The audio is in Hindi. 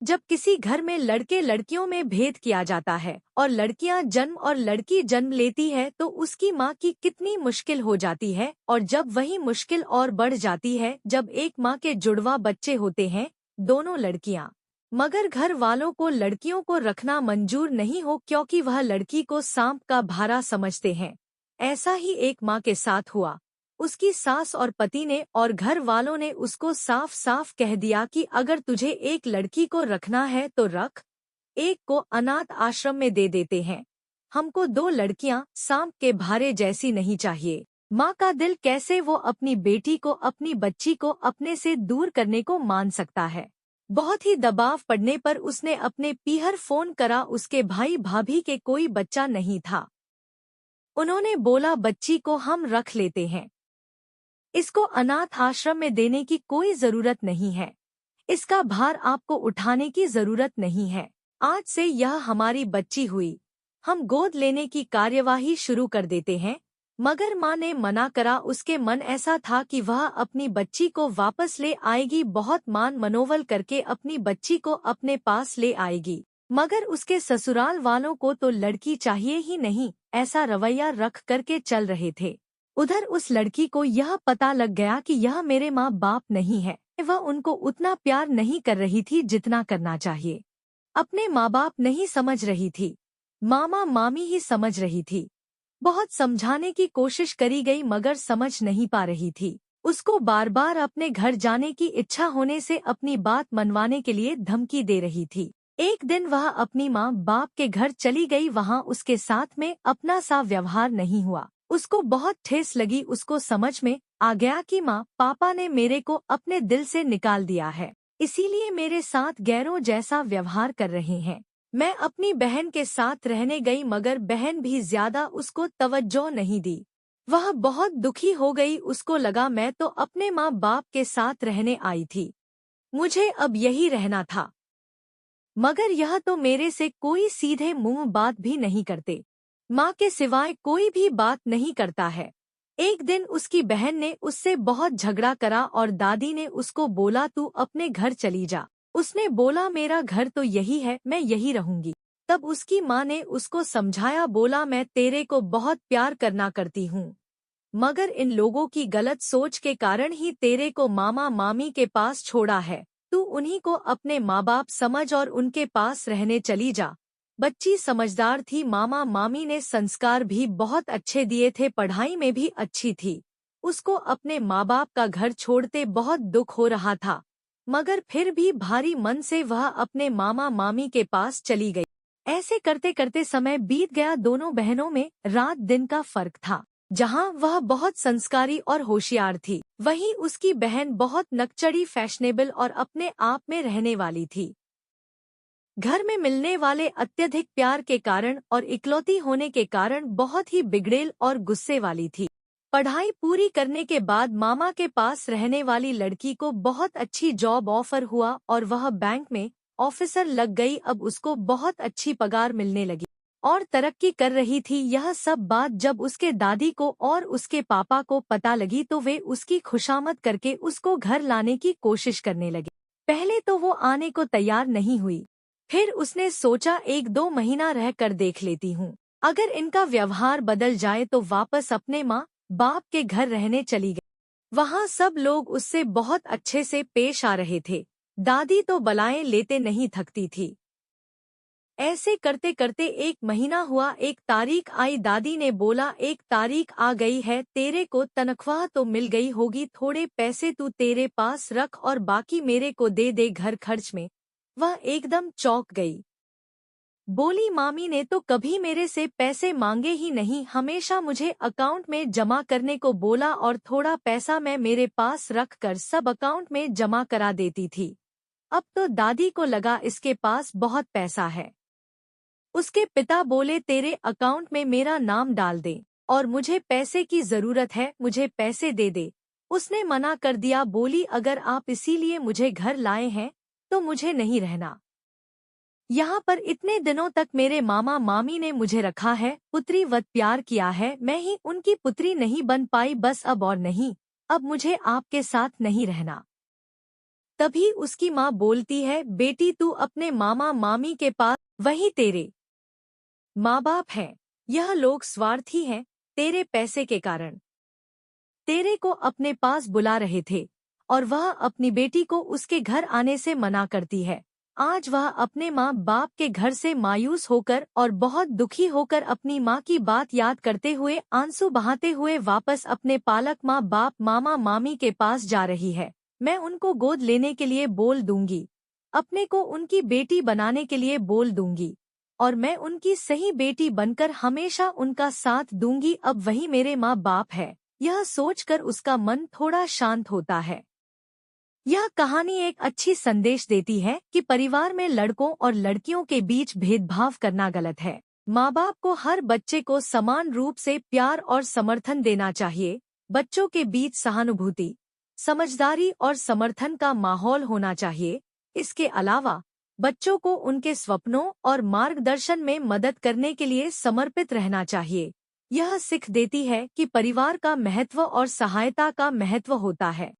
जब किसी घर में लड़के लड़कियों में भेद किया जाता है और लड़कियां जन्म और लड़की जन्म लेती है तो उसकी माँ की कितनी मुश्किल हो जाती है, और जब वही मुश्किल और बढ़ जाती है जब एक माँ के जुड़वा बच्चे होते हैं, दोनों लड़कियां। मगर घर वालों को लड़कियों को रखना मंजूर नहीं हो क्योंकि वह लड़की को सांप का भारा समझते हैं। ऐसा ही एक माँ के साथ हुआ। उसकी सास और पति ने और घर वालों ने उसको साफ साफ कह दिया कि अगर तुझे एक लड़की को रखना है तो रख, एक को अनाथ आश्रम में दे देते हैं। हमको दो लड़कियां सांप के भारे जैसी नहीं चाहिए। माँ का दिल कैसे वो अपनी बेटी को, अपनी बच्ची को अपने से दूर करने को मान सकता है। बहुत ही दबाव पड़ने पर उसने अपने पीहर फोन करा। उसके भाई भाभी के कोई बच्चा नहीं था। उन्होंने बोला बच्ची को हम रख लेते हैं, इसको अनाथ आश्रम में देने की कोई जरूरत नहीं है, इसका भार आपको उठाने की जरूरत नहीं है। आज से यह हमारी बच्ची हुई, हम गोद लेने की कार्यवाही शुरू कर देते हैं। मगर माँ ने मना करा। उसके मन ऐसा था कि वह अपनी बच्ची को वापस ले आएगी, बहुत मान मनोवल करके अपनी बच्ची को अपने पास ले आएगी। मगर उसके ससुराल वालों को तो लड़की चाहिए ही नहीं, ऐसा रवैया रख करके चल रहे थे। उधर उस लड़की को यह पता लग गया कि यह मेरे माँ बाप नहीं है। वह उनको उतना प्यार नहीं कर रही थी जितना करना चाहिए। अपने माँ बाप नहीं समझ रही थी, मामा मामी ही समझ रही थी। बहुत समझाने की कोशिश करी गई मगर समझ नहीं पा रही थी। उसको बार बार अपने घर जाने की इच्छा होने से अपनी बात मनवाने के लिए धमकी दे रही थी। एक दिन वह अपनी माँ बाप के घर चली गई। वहाँ उसके साथ में अपना सा व्यवहार नहीं हुआ। उसको बहुत ठेस लगी। उसको समझ में आ गया कि माँ पापा ने मेरे को अपने दिल से निकाल दिया है, इसीलिए मेरे साथ गैरों जैसा व्यवहार कर रहे हैं। मैं अपनी बहन के साथ रहने गई मगर बहन भी ज्यादा उसको तवज्जो नहीं दी। वह बहुत दुखी हो गई। उसको लगा मैं तो अपने माँ बाप के साथ रहने आई थी, मुझे अब यही रहना था। मगर यह तो मेरे से कोई सीधे मुंह बात भी नहीं करते, माँ के सिवाय कोई भी बात नहीं करता है। एक दिन उसकी बहन ने उससे बहुत झगड़ा करा और दादी ने उसको बोला तू अपने घर चली जा। उसने बोला मेरा घर तो यही है, मैं यही रहूंगी। तब उसकी माँ ने उसको समझाया, बोला मैं तेरे को बहुत प्यार करना करती हूँ, मगर इन लोगों की गलत सोच के कारण ही तेरे को मामा मामी के पास छोड़ा है। तू उन्हीं को अपने माँ बाप समझ और उनके पास रहने चली जा। बच्ची समझदार थी। मामा मामी ने संस्कार भी बहुत अच्छे दिए थे, पढ़ाई में भी अच्छी थी। उसको अपने माँ बाप का घर छोड़ते बहुत दुख हो रहा था, मगर फिर भी भारी मन से वह अपने मामा मामी के पास चली गई। ऐसे करते करते समय बीत गया। दोनों बहनों में रात दिन का फर्क था। जहाँ वह बहुत संस्कारी और होशियार थी, वहीं उसकी बहन बहुत नकचड़ी, फैशनेबल और अपने आप में रहने वाली थी। घर में मिलने वाले अत्यधिक प्यार के कारण और इकलौती होने के कारण बहुत ही बिगड़ेल और गुस्से वाली थी। पढ़ाई पूरी करने के बाद मामा के पास रहने वाली लड़की को बहुत अच्छी जॉब ऑफर हुआ और वह बैंक में ऑफिसर लग गई। अब उसको बहुत अच्छी पगार मिलने लगी और तरक्की कर रही थी। यह सब बात जब उसके दादी को और उसके पापा को पता लगी तो वे उसकी खुशामद करके उसको घर लाने की कोशिश करने लगे। पहले तो वो आने को तैयार नहीं हुई, फिर उसने सोचा एक दो महीना रह कर देख लेती हूँ, अगर इनका व्यवहार बदल जाए तो वापस अपने माँ बाप के घर रहने चली गई। वहाँ सब लोग उससे बहुत अच्छे से पेश आ रहे थे। दादी तो बलाएं लेते नहीं थकती थी। ऐसे करते करते एक महीना हुआ। एक तारीख आई। दादी ने बोला एक तारीख आ गई है, तेरे को तनख्वाह तो मिल गई होगी, थोड़े पैसे तू तेरे पास रख और बाकी मेरे को दे दे घर खर्च में। वह एकदम चौंक गई। बोली मामी ने तो कभी मेरे से पैसे मांगे ही नहीं, हमेशा मुझे अकाउंट में जमा करने को बोला और थोड़ा पैसा मैं मेरे पास रख कर सब अकाउंट में जमा करा देती थी। अब तो दादी को लगा इसके पास बहुत पैसा है। उसके पिता बोले तेरे अकाउंट में मेरा नाम डाल दे और मुझे पैसे की जरूरत है, मुझे पैसे दे दे। उसने मना कर दिया। बोली अगर आप इसीलिए मुझे घर लाए हैं तो मुझे नहीं रहना। यहाँ पर इतने दिनों तक मेरे मामा मामी ने मुझे रखा है, पुत्री वत प्यार किया है, मैं ही उनकी पुत्री नहीं बन पाई बस, अब और नहीं, अब मुझे आपके साथ नहीं रहना। तभी उसकी माँ बोलती है, बेटी तू अपने मामा मामी के पास, वही तेरे माँ बाप हैं। यह लोग स्वार्थी हैं, तेरे पैसे के कारण तेरे को अपने पास बुला रहे थे और वह अपनी बेटी को उसके घर आने से मना करती है। आज वह अपने माँ बाप के घर से मायूस होकर और बहुत दुखी होकर अपनी माँ की बात याद करते हुए आंसू बहाते हुए वापस अपने पालक माँ बाप मामा मामी के पास जा रही है। मैं उनको गोद लेने के लिए बोल दूंगी, अपने को उनकी बेटी बनाने के लिए बोल दूंगी और मैं उनकी सही बेटी बनकर हमेशा उनका साथ दूंगी। अब वही मेरे माँ बाप है। यह सोचकर उसका मन थोड़ा शांत होता है। यह कहानी एक अच्छी संदेश देती है कि परिवार में लड़कों और लड़कियों के बीच भेदभाव करना गलत है। माँ बाप को हर बच्चे को समान रूप से प्यार और समर्थन देना चाहिए। बच्चों के बीच सहानुभूति, समझदारी और समर्थन का माहौल होना चाहिए। इसके अलावा बच्चों को उनके सपनों और मार्गदर्शन में मदद करने के लिए समर्पित रहना चाहिए। यह सीख देती है कि परिवार का महत्व और सहायता का महत्व होता है।